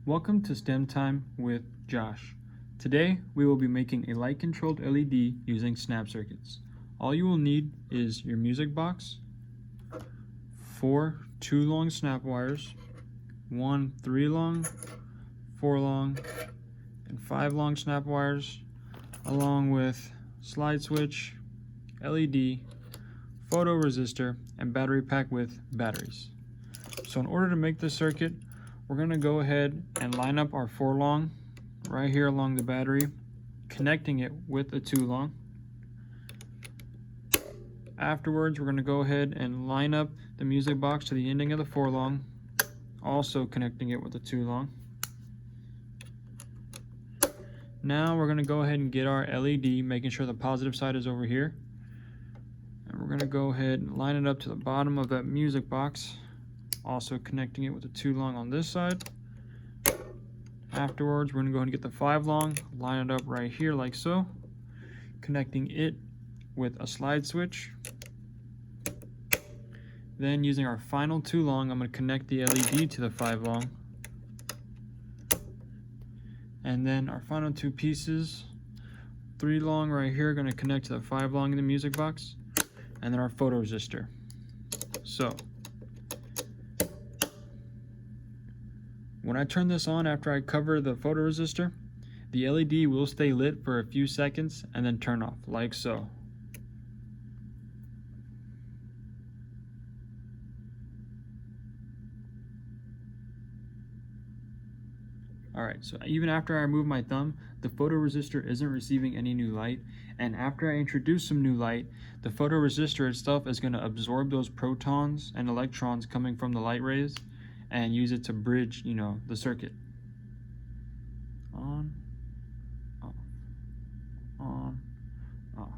Welcome to STEM Time with Josh. Today we will be making a light-controlled LED using snap circuits. All you will need is your music box, 4 2-long snap wires, 1 3-long, 4-long, and 5-long snap wires, along with slide switch, LED, photo-resistor, and battery pack with batteries. So in order to make this circuit, we're going to go ahead and line up our 4-long right here along the battery, connecting it with the 2-long. Afterwards, we're going to go ahead and line up the music box to the ending of the 4-long, also connecting it with the 2-long. Now we're going to go ahead and get our LED, making sure the positive side is over here. And we're going to go ahead and line it up to the bottom of that music box, also connecting it with the 2-long on this side. Afterwards, we're going to go ahead and get the 5-long, line it up right here like so, connecting it with a slide switch. Then using our final 2-long, I'm going to connect the LED to the 5-long. And then our final 2 pieces, 3-long right here, going to connect to the 5-long in the music box, and then our photoresistor. So when I turn this on after I cover the photoresistor, the LED will stay lit for a few seconds and then turn off, like so. Alright, so even after I remove my thumb, the photoresistor isn't receiving any new light, and after I introduce some new light, the photoresistor itself is going to absorb those protons and electrons coming from the light rays and use it to bridge, the circuit. On, off, on, off.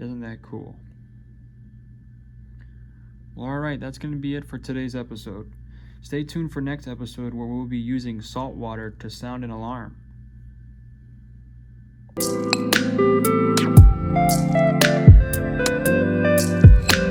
Isn't that cool? Well, alright, that's going to be it for today's episode. Stay tuned for next episode where we'll be using salt water to sound an alarm.